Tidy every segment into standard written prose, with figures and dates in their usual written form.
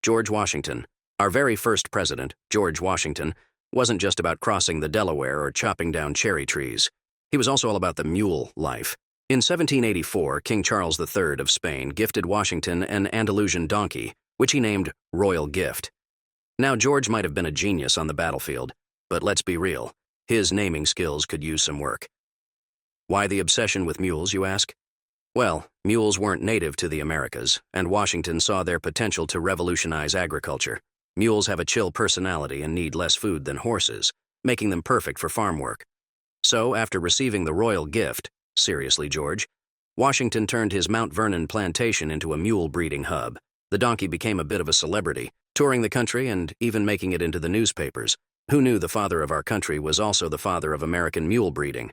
George Washington. Our very first president, George Washington, wasn't just about crossing the Delaware or chopping down cherry trees. He was also all about the mule life. In 1784, King Charles III of Spain gifted Washington an Andalusian donkey, which he named Royal Gift. Now, George might have been a genius on the battlefield, but let's be real, his naming skills could use some work. Why the obsession with mules, you ask? Well, mules weren't native to the Americas, and Washington saw their potential to revolutionize agriculture. Mules have a chill personality and need less food than horses, making them perfect for farm work. So, after receiving the royal gift, seriously, George, Washington turned his Mount Vernon plantation into a mule-breeding hub. The donkey became a bit of a celebrity, touring the country and even making it into the newspapers. Who knew the father of our country was also the father of American mule breeding?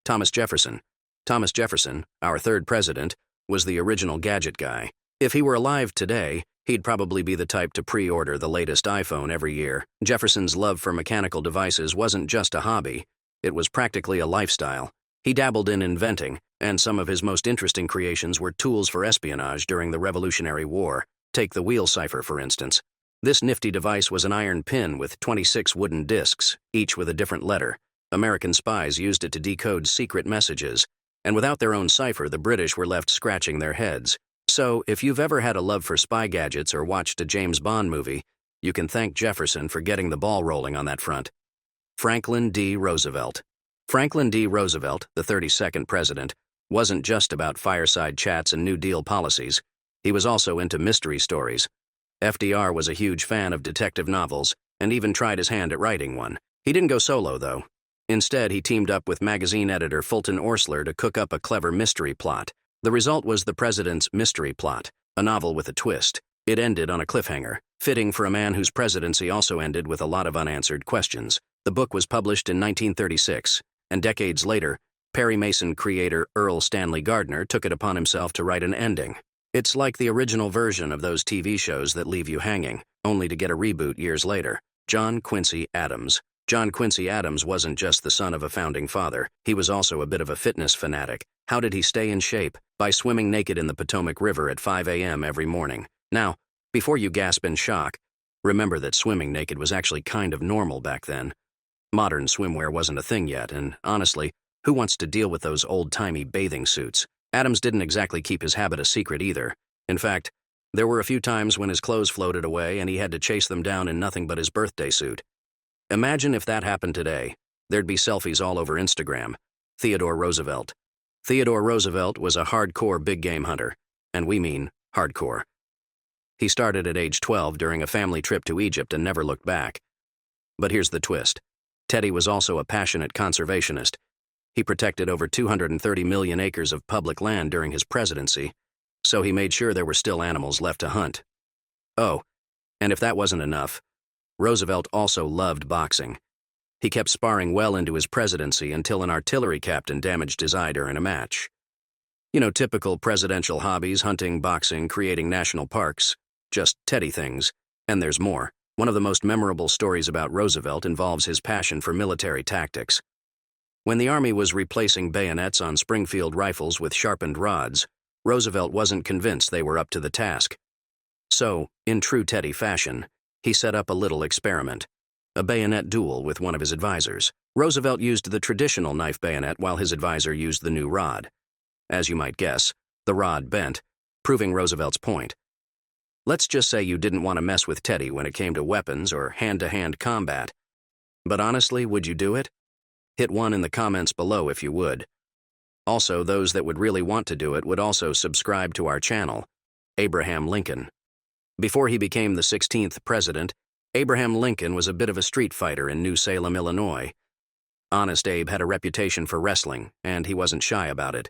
Thomas Jefferson. Thomas Jefferson, our third president, was the original gadget guy. If he were alive today, he'd probably be the type to pre-order the latest iPhone every year. Jefferson's love for mechanical devices wasn't just a hobby, it was practically a lifestyle. He dabbled in inventing, and some of his most interesting creations were tools for espionage during the Revolutionary War. Take the wheel cipher, for instance. This nifty device was an iron pin with 26 wooden discs, each with a different letter. American spies used it to decode secret messages, and without their own cipher, the British were left scratching their heads. So, if you've ever had a love for spy gadgets or watched a James Bond movie, you can thank Jefferson for getting the ball rolling on that front. Franklin D. Roosevelt. Franklin D. Roosevelt, the 32nd president, wasn't just about fireside chats and New Deal policies. He was also into mystery stories. FDR was a huge fan of detective novels and even tried his hand at writing one. He didn't go solo, though. Instead, he teamed up with magazine editor Fulton Orsler to cook up a clever mystery plot. The result was The President's Mystery Plot, a novel with a twist. It ended on a cliffhanger, fitting for a man whose presidency also ended with a lot of unanswered questions. The book was published in 1936, and decades later, Perry Mason creator Earl Stanley Gardner took it upon himself to write an ending. It's like the original version of those TV shows that leave you hanging, only to get a reboot years later. John Quincy Adams. John Quincy Adams wasn't just the son of a founding father, he was also a bit of a fitness fanatic. How did he stay in shape? By swimming naked in the Potomac River at 5 a.m. every morning. Now, before you gasp in shock, remember that swimming naked was actually kind of normal back then. Modern swimwear wasn't a thing yet, and honestly, who wants to deal with those old-timey bathing suits? Adams didn't exactly keep his habit a secret either. In fact, there were a few times when his clothes floated away and he had to chase them down in nothing but his birthday suit. Imagine if that happened today. There'd be selfies all over Instagram. Theodore Roosevelt. Theodore Roosevelt was a hardcore big-game hunter, and we mean hardcore. He started at age 12 during a family trip to Egypt and never looked back. But here's the twist. Teddy was also a passionate conservationist. He protected over 230 million acres of public land during his presidency, so he made sure there were still animals left to hunt. Oh, and if that wasn't enough, Roosevelt also loved boxing. He kept sparring well into his presidency until an artillery captain damaged his eye during a match. You know, typical presidential hobbies, hunting, boxing, creating national parks. Just Teddy things. And there's more. One of the most memorable stories about Roosevelt involves his passion for military tactics. When the Army was replacing bayonets on Springfield rifles with sharpened rods, Roosevelt wasn't convinced they were up to the task. So, in true Teddy fashion, he set up a little experiment. A bayonet duel with one of his advisors. Roosevelt used the traditional knife bayonet while his advisor used the new rod. As you might guess, the rod bent, proving Roosevelt's point. Let's just say you didn't want to mess with Teddy when it came to weapons or hand-to-hand combat. But honestly, would you do it? Hit 1 in the comments below if you would. Also, those that would really want to do it would also subscribe to our channel. Abraham Lincoln. Before he became the 16th president, Abraham Lincoln was a bit of a street fighter in New Salem, Illinois. Honest Abe had a reputation for wrestling, and he wasn't shy about it.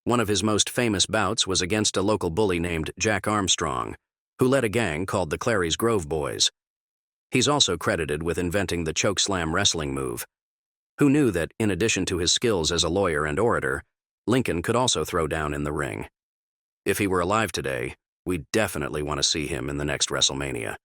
One of his most famous bouts was against a local bully named Jack Armstrong, who led a gang called the Clary's Grove Boys. He's also credited with inventing the chokeslam wrestling move. Who knew that, in addition to his skills as a lawyer and orator, Lincoln could also throw down in the ring? If he were alive today, we'd definitely want to see him in the next WrestleMania.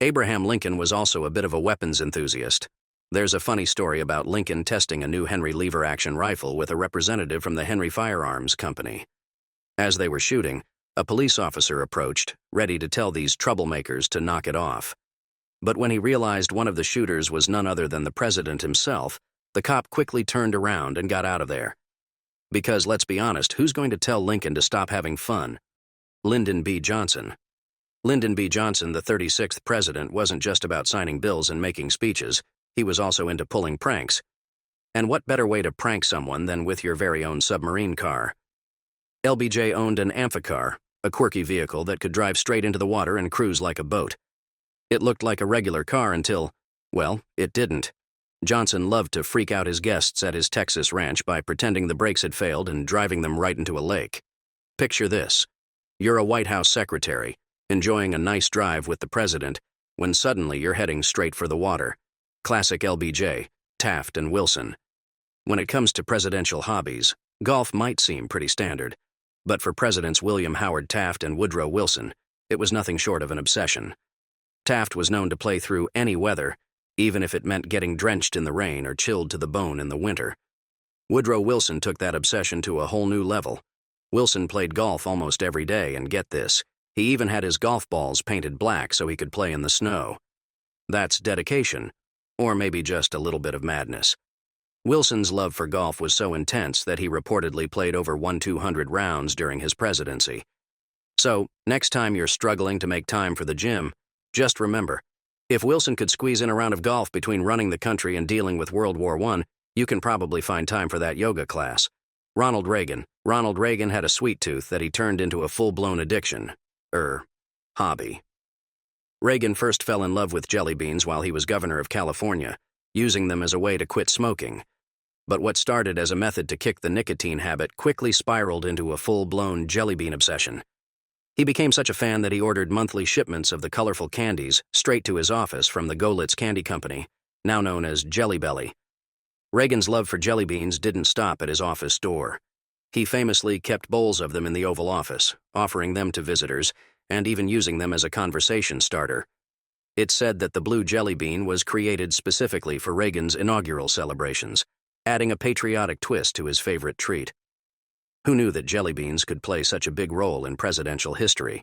Abraham Lincoln was also a bit of a weapons enthusiast. There's a funny story about Lincoln testing a new Henry lever-action rifle with a representative from the Henry Firearms Company. As they were shooting, A police officer approached, ready to tell these troublemakers to knock it off. But when he realized one of the shooters was none other than the president himself, the cop quickly turned around and got out of there. Because, let's be honest, who's going to tell Lincoln to stop having fun? Lyndon B. Johnson. Lyndon B. Johnson, the 36th president, wasn't just about signing bills and making speeches. He was also into pulling pranks. And what better way to prank someone than with your very own submarine car? LBJ owned an amphicar, a quirky vehicle that could drive straight into the water and cruise like a boat. It looked like a regular car until, well, it didn't. Johnson loved to freak out his guests at his Texas ranch by pretending the brakes had failed and driving them right into a lake. Picture this. You're a White House secretary, enjoying a nice drive with the president, when suddenly you're heading straight for the water. Classic LBJ, Taft and Wilson. When it comes to presidential hobbies, golf might seem pretty standard. But for Presidents William Howard Taft and Woodrow Wilson, it was nothing short of an obsession. Taft was known to play through any weather, even if it meant getting drenched in the rain or chilled to the bone in the winter. Woodrow Wilson took that obsession to a whole new level. Wilson played golf almost every day, and get this, he even had his golf balls painted black so he could play in the snow. That's dedication, or maybe just a little bit of madness. Wilson's love for golf was so intense that he reportedly played over 1,200 rounds during his presidency. So, next time you're struggling to make time for the gym, just remember, if Wilson could squeeze in a round of golf between running the country and dealing with World War I, you can probably find time for that yoga class. Ronald Reagan. Ronald Reagan had a sweet tooth that he turned into a full-blown addiction. Hobby. Reagan first fell in love with jelly beans while he was governor of California, using them as a way to quit smoking. But what started as a method to kick the nicotine habit quickly spiraled into a full-blown jelly bean obsession. He became such a fan that he ordered monthly shipments of the colorful candies straight to his office from the Golitz Candy Company, now known as Jelly Belly. Reagan's love for jelly beans didn't stop at his office door. He famously kept bowls of them in the Oval Office, offering them to visitors, and even using them as a conversation starter. It's said that the blue jelly bean was created specifically for Reagan's inaugural celebrations, adding a patriotic twist to his favorite treat. Who knew that jelly beans could play such a big role in presidential history?